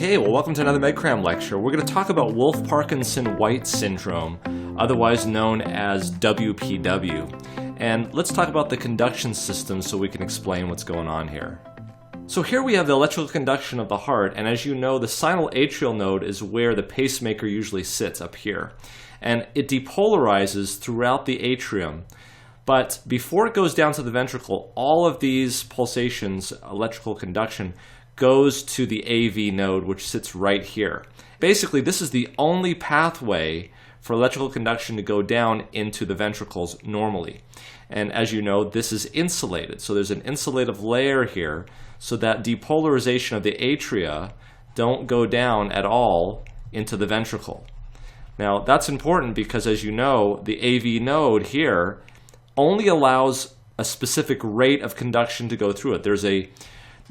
Okay, well, welcome to another MedCram lecture. We're going to talk about Wolff Parkinson White syndrome, otherwise known as WPW. And let's talk about the conduction system so we can explain what's going on here. So here we have the electrical conduction of the heart, and as you know, the sinoatrial node is where the pacemaker usually sits up here. And it depolarizes throughout the atrium. But before it goes down to the ventricle, all of these pulsations, electrical conduction, goes to the AV node, which sits right here. Basically, this is the only pathway for electrical conduction to go down into the ventricles normally. And as you know, this is insulated. So there's an insulative layer here so that depolarization of the atria don't go down at all into the ventricle. Now, that's important because, as you know, the AV node here only allows a specific rate of conduction to go through it. There's a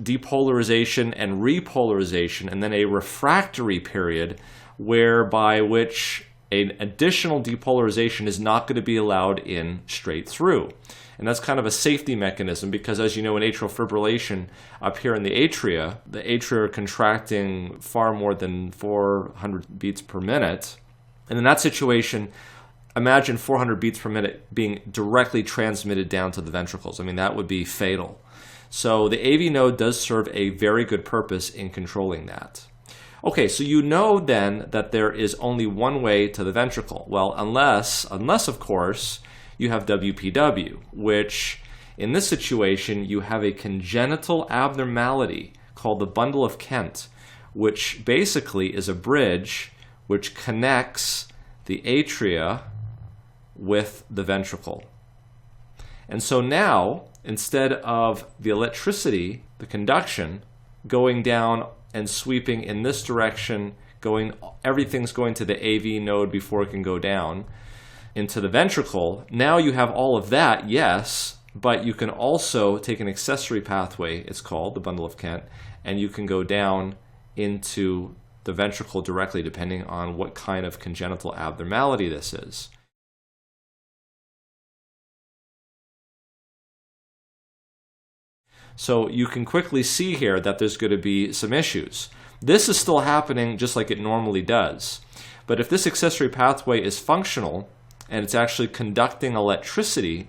depolarization and repolarization, and then a refractory period whereby which an additional depolarization is not going to be allowed in straight through. And that's kind of a safety mechanism because, as you know, in atrial fibrillation up here in the atria are contracting far more than 400 beats per minute. And in that situation, imagine 400 beats per minute being directly transmitted down to the ventricles. I mean, that would be fatal. So the AV node does serve a very good purpose in controlling that. Okay, so you know then that there is only one way to the ventricle. Well, unless of course, you have WPW, which in this situation, you have a congenital abnormality called the bundle of Kent, which basically is a bridge which connects the atria with the ventricle. And so now, instead of the electricity, the conduction, going down and sweeping in this direction, everything's going to the AV node before it can go down into the ventricle. Now you have all of that, yes, but you can also take an accessory pathway, it's called, the bundle of Kent, and you can go down into the ventricle directly depending on what kind of congenital abnormality this is. So you can quickly see here that there's going to be some issues. This is still happening just like it normally does. But if this accessory pathway is functional and it's actually conducting electricity,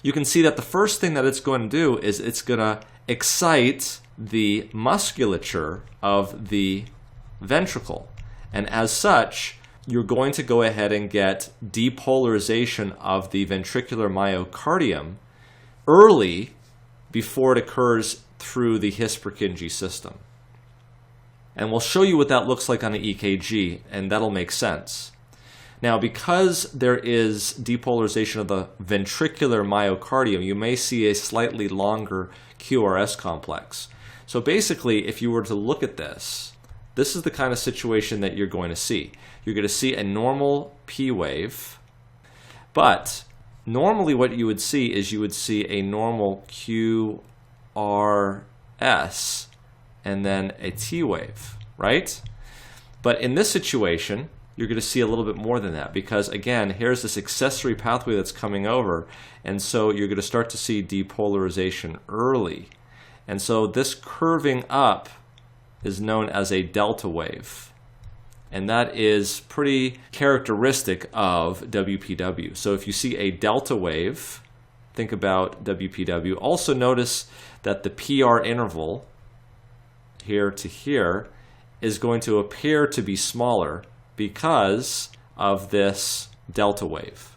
you can see that the first thing that it's going to do is it's going to excite the musculature of the ventricle. And as such, you're going to go ahead and get depolarization of the ventricular myocardium early before it occurs through the His-Purkinje system. And we'll show you what that looks like on the EKG, and that'll make sense. Now, because there is depolarization of the ventricular myocardium, you may see a slightly longer QRS complex. So basically, if you were to look at this, this is the kind of situation that you're going to see. You're going to see a normal P wave, but normally what you would see is you would see a normal QRS and then a T wave, right? But in this situation, you're going to see a little bit more than that because, again, here's this accessory pathway that's coming over, and so you're going to start to see depolarization early. And so this curving up is known as a delta wave. And that is pretty characteristic of WPW. So if you see a delta wave, think about WPW. Also notice that the PR interval here to here is going to appear to be smaller because of this delta wave.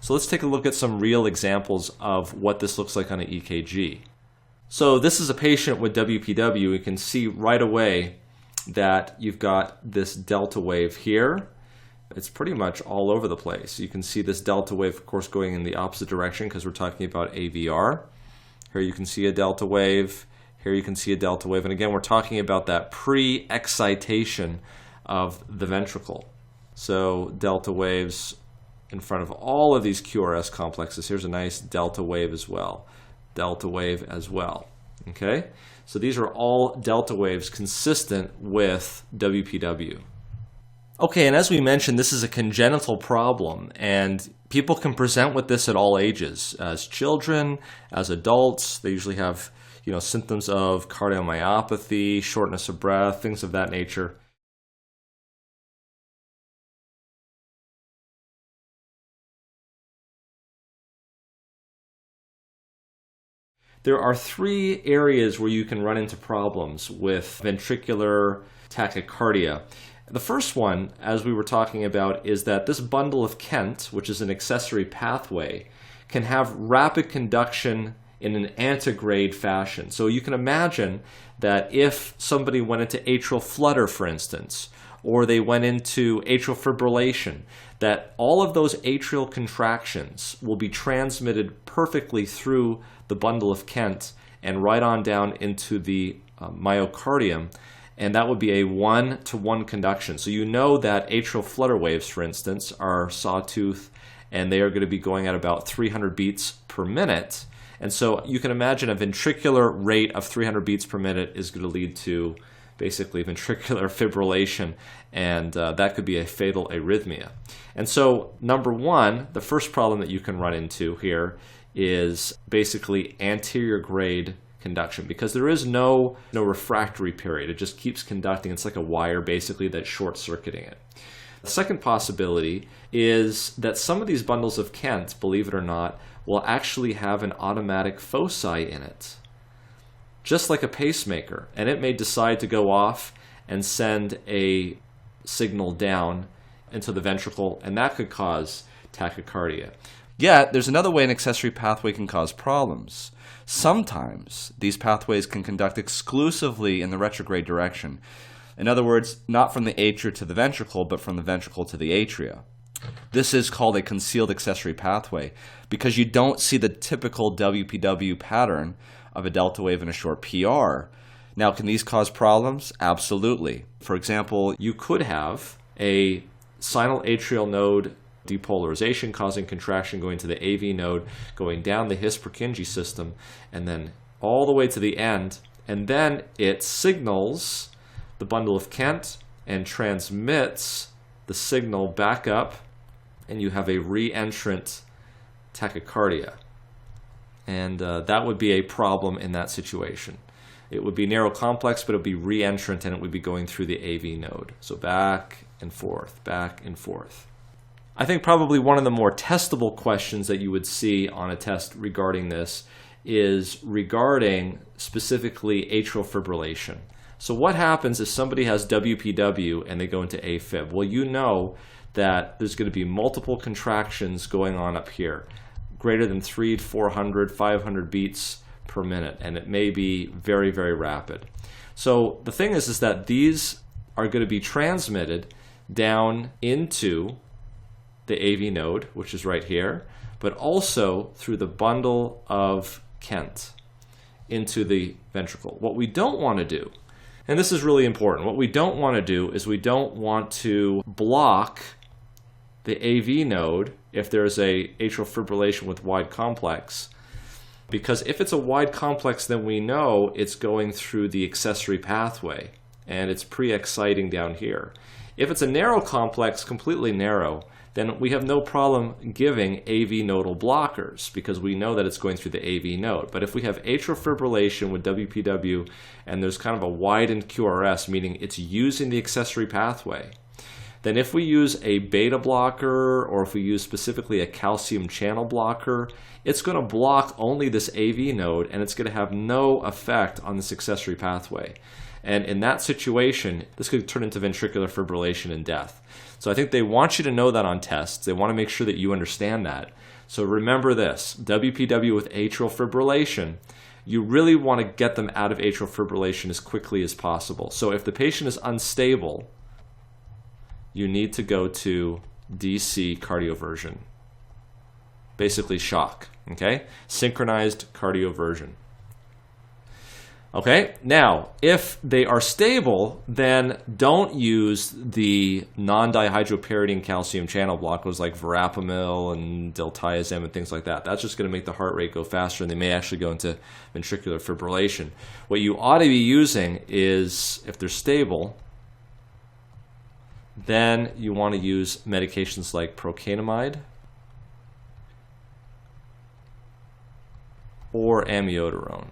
So let's take a look at some real examples of what this looks like on an EKG. So this is a patient with WPW. You can see right away that you've got this delta wave here. It's pretty much all over the place. You can see this delta wave, of course, going in the opposite direction because we're talking about AVR. Here you can see a delta wave. Here you can see a delta wave. And again, we're talking about that pre-excitation of the ventricle. So delta waves in front of all of these QRS complexes. Here's a nice delta wave as well. Delta wave as well. Okay? So these are all delta waves consistent with WPW. Okay, and as we mentioned, this is a congenital problem, and people can present with this at all ages. As children, as adults, they usually have symptoms of cardiomyopathy, shortness of breath, things of that nature. There are three areas where you can run into problems with ventricular tachycardia. The first one, as we were talking about, is that this bundle of Kent, which is an accessory pathway, can have rapid conduction in an antegrade fashion. So you can imagine that if somebody went into atrial flutter, for instance, or they went into atrial fibrillation, that all of those atrial contractions will be transmitted perfectly through the bundle of Kent and right on down into the myocardium, and that would be a 1-to-1 conduction. So you know that atrial flutter waves, for instance, are sawtooth, and they are going to be going at about 300 beats per minute. And so you can imagine a ventricular rate of 300 beats per minute is going to lead to basically ventricular fibrillation, and that could be a fatal arrhythmia. And so number one, the first problem that you can run into here is basically anterior grade conduction, because there is no refractory period. It just keeps conducting. It's like a wire basically that's short-circuiting it. The second possibility is that some of these bundles of Kent, believe it or not, will actually have an automatic foci in it, just like a pacemaker, and it may decide to go off and send a signal down into the ventricle, and that could cause tachycardia. Yet, there's another way an accessory pathway can cause problems. Sometimes these pathways can conduct exclusively in the retrograde direction. In other words, not from the atria to the ventricle, but from the ventricle to the atria. This is called a concealed accessory pathway because you don't see the typical WPW pattern of a delta wave and a short PR. Now, can these cause problems? Absolutely. For example, you could have a sinoatrial node depolarization causing contraction going to the AV node, going down the His-Purkinje system, and then all the way to the end, and then it signals the bundle of Kent and transmits the signal back up, and you have a re-entrant tachycardia. And that would be a problem in that situation. It would be narrow complex, but it would be re-entrant, and it would be going through the AV node. So back and forth, back and forth. I think probably one of the more testable questions that you would see on a test regarding this is regarding specifically atrial fibrillation. So what happens if somebody has WPW and they go into AFib? Well, you know that there's going to be multiple contractions going on up here, greater than 300, 400, 500 beats per minute, and it may be very, very rapid. So the thing is that these are going to be transmitted down into the AV node, which is right here, but also through the bundle of Kent into the ventricle. What we don't want to do, and this is really important, what we don't want to do is we don't want to block the AV node if there's a atrial fibrillation with wide complex, because if it's a wide complex, then we know it's going through the accessory pathway and it's pre-exciting down here. If it's a narrow complex, completely narrow, then we have no problem giving AV nodal blockers because we know that it's going through the AV node. But if we have atrial fibrillation with WPW and there's kind of a widened QRS, meaning it's using the accessory pathway, then if we use a beta blocker or if we use specifically a calcium channel blocker, it's going to block only this AV node and it's going to have no effect on this accessory pathway. And in that situation, this could turn into ventricular fibrillation and death. So I think they want you to know that on tests. They want to make sure that you understand that. So remember this, WPW with atrial fibrillation, you really want to get them out of atrial fibrillation as quickly as possible. So if the patient is unstable, you need to go to DC cardioversion. Basically shock, okay? Synchronized cardioversion. Okay, now, if they are stable, then don't use the non-dihydropyridine calcium channel blockers like verapamil and diltiazem and things like that. That's just going to make the heart rate go faster, and they may actually go into ventricular fibrillation. What you ought to be using is, if they're stable, then you want to use medications like procainamide or amiodarone.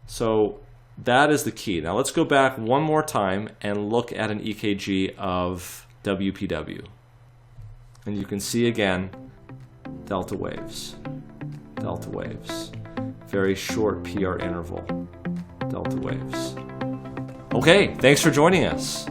So that is the key. Now let's go back one more time and look at an EKG of WPW. And you can see again, delta waves, very short PR interval, delta waves. Okay, thanks for joining us.